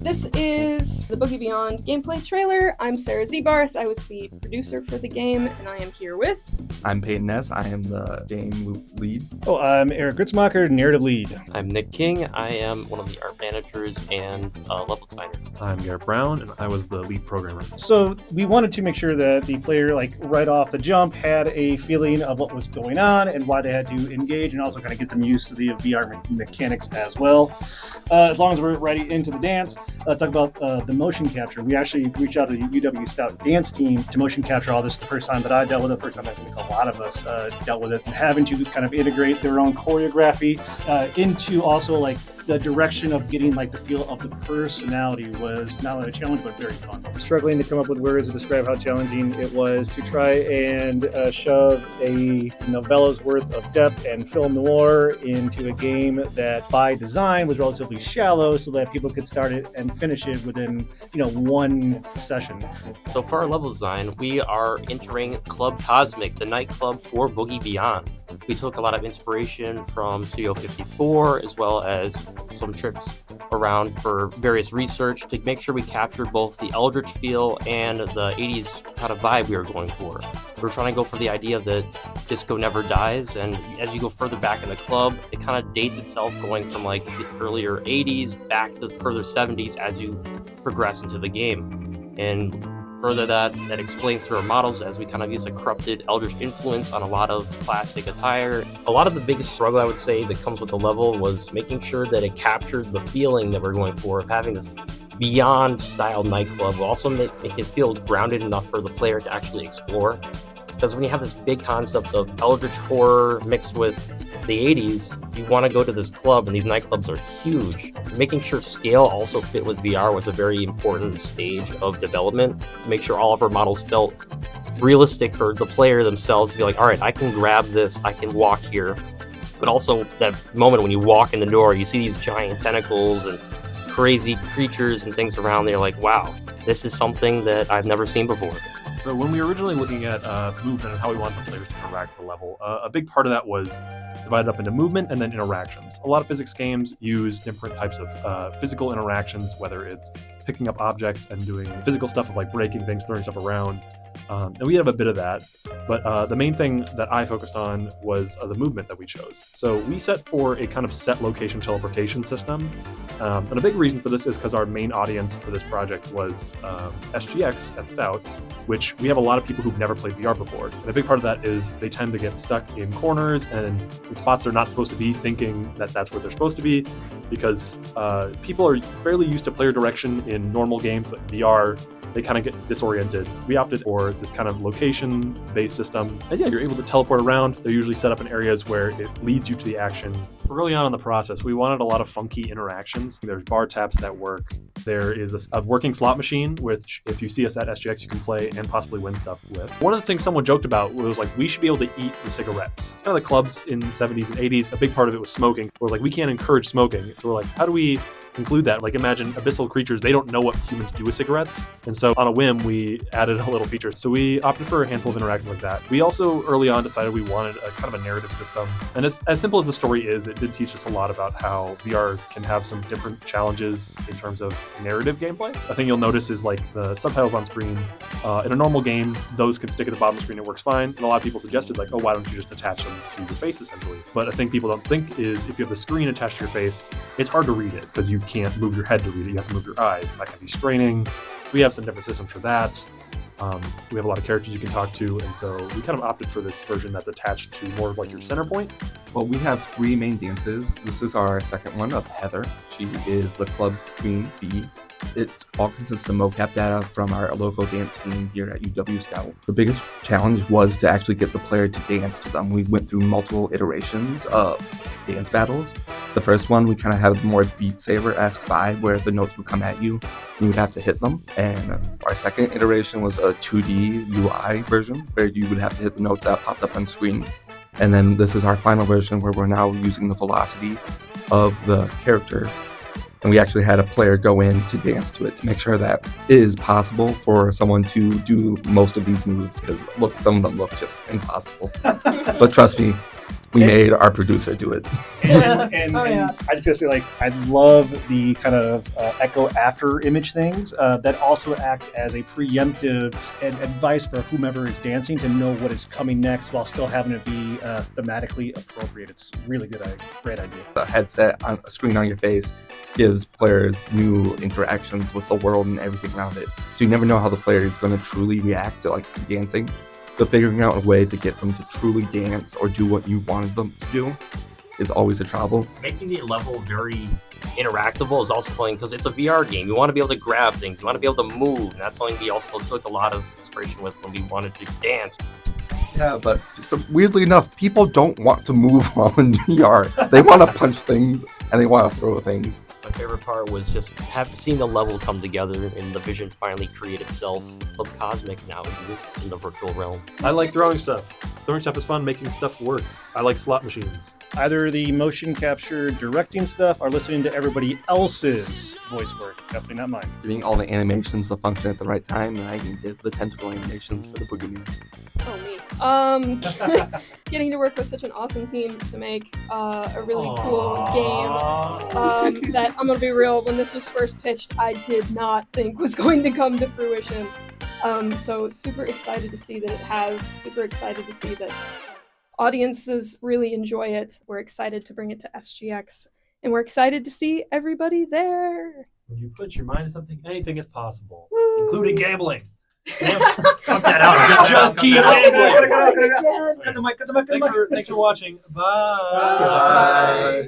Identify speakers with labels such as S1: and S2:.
S1: This is the Boogie Beyond gameplay trailer. I'm Sarah Zebarth. I was the producer for the game, and I am here with...
S2: I'm Peyton S. I am the game lead.
S3: Oh, I'm Eric Gritzmacher, narrative lead.
S4: I'm Nick King. I am one of the art managers and level designer.
S5: I'm Garrett Brown, and I was the lead programmer.
S3: So we wanted to make sure that the player, right off the jump, had a feeling of what was going on and why they had to engage, and also kind of get them used to the VR mechanics as well. As long as we're ready into the dance, talk about the motion capture. We actually reached out to the UW-Stout dance team to motion capture all this. The first time that I dealt with it, the first time I think a lot of us dealt with it, having to kind of integrate their own choreography into also the direction of getting the feel of the personality was not only a challenge but very fun. Struggling to come up with words to describe how challenging it was to try and shove a novella's worth of depth and film noir into a game that by design was relatively shallow so that people could start it and finish it within one session.
S4: So for our level design, we are entering Club Cosmic, the nightclub for Boogie Beyond. We took a lot of inspiration from Studio 54 as well as some trips around for various research to make sure we captured both the Eldritch feel and the 80s kind of vibe we were going for. We're trying to go for the idea that disco never dies, and as you go further back in the club, it kind of dates itself going from the earlier 80s back to the further 70s as you progress into the game. And further, that explains through our models as we kind of use a corrupted Eldritch influence on a lot of classic attire. A lot of the biggest struggle, I would say, that comes with the level was making sure that it captured the feeling that we're going for of having this Beyond style nightclub. Also make it feel grounded enough for the player to actually explore. Because when you have this big concept of Eldritch horror mixed with the 80s, you want to go to this club, and these nightclubs are huge. Making sure scale also fit with VR was a very important stage of development to make sure all of our models felt realistic for the player themselves to be like, all right, I can grab this, I can walk here. But also that moment when you walk in the door, you see these giant tentacles and crazy creatures and things around there, like, wow, this is something that I've never seen before.
S5: So when we were originally looking at movement and how we wanted the players to interact with the level, a big part of that was divided up into movement and then interactions. A lot of physics games use different types of physical interactions, whether it's picking up objects and doing physical stuff of breaking things, throwing stuff around. And we have a bit of that, but the main thing that I focused on was the movement that we chose. So we set for a kind of set location teleportation system, and a big reason for this is because our main audience for this project was SGX at Stout, which we have a lot of people who've never played VR before. And a big part of that is they tend to get stuck in corners and in spots they're not supposed to be, thinking that that's where they're supposed to be, because people are fairly used to player direction in normal games, but VR, they kind of get disoriented. We opted for this kind of location-based system. And yeah, you're able to teleport around. They're usually set up in areas where it leads you to the action. Early on in the process, we wanted a lot of funky interactions. There's bar taps that work. There is a working slot machine, which if you see us at SGX, you can play and possibly win stuff with. One of the things someone joked about was we should be able to eat the cigarettes. Kind of the clubs in the 70s and 80s, a big part of it was smoking. We're we can't encourage smoking. So we're how do we include that? Imagine abyssal creatures, they don't know what humans do with cigarettes. And so on a whim, we added a little feature. So we opted for a handful of interactions like that. We also early on decided we wanted a kind of a narrative system. And as simple as the story is, it did teach us a lot about how VR can have some different challenges in terms of narrative gameplay. A thing you'll notice is the subtitles on screen. In a normal game, those can stick at the bottom of the screen, it works fine. And a lot of people suggested oh, why don't you just attach them to your face essentially? But a thing people don't think is if you have the screen attached to your face, it's hard to read it because you can't move your head to read it. You have to move your eyes, and that can be straining. So we have some different systems for that. We have a lot of characters you can talk to, and so we kind of opted for this version that's attached to more of your center point.
S2: Well, we have three main dances. This is our second one of Heather. She is the club queen bee. It all consists of mocap data from our local dance team here at UW-Stout. The biggest challenge was to actually get the player to dance to them. We went through multiple iterations of dance battles. The first one, we kind of had more Beat Saber-esque vibe where the notes would come at you and you would have to hit them. And our second iteration was a 2D UI version where you would have to hit the notes that popped up on screen. And then this is our final version where we're now using the velocity of the character. And we actually had a player go in to dance to it to make sure that it is possible for someone to do most of these moves, because some of them look just impossible. But trust me, We made our producer do it.
S3: And
S1: Oh, yeah.
S3: I just gotta say, like, I love the kind of echo after image things that also act as a preemptive advice for whomever is dancing to know what is coming next while still having it be thematically appropriate. It's really great idea.
S2: The headset on a screen on your face gives players new interactions with the world and everything around it. So you never know how the player is going to truly react to like dancing. So figuring out a way to get them to truly dance or do what you wanted them to do is always a trouble.
S4: Making the level very interactable is also something, because it's a VR game. You want to be able to grab things, you want to be able to move, and that's something we also took a lot of inspiration with when we wanted to dance.
S2: Yeah, but weirdly enough, people don't want to move while in VR. They want to punch things and they want to throw things.
S4: My favorite part was just seeing the level come together and the vision finally create itself. Club Cosmic now exists in the virtual realm.
S5: I like throwing stuff. Throwing stuff is fun, making stuff work. I like slot machines.
S3: Either the motion capture directing stuff or listening to everybody else's voice work. Definitely not mine.
S2: Doing all the animations to function at the right time, and I did the tentacle animations for the Boogie Beyond.
S1: Oh, me. Getting to work with such an awesome team to make a really cool game that, I'm gonna be real, when this was first pitched, I did not think was going to come to fruition. So super excited to see that it has, super excited to see that audiences really enjoy it. We're excited to bring it to SGX, and we're excited to see everybody there.
S5: When you put your mind to something, anything is possible,
S1: Woo!
S5: including gambling. Cut that out. Just keep gambling.
S3: Cut the mic.
S5: Thanks for watching. Bye.
S2: Bye.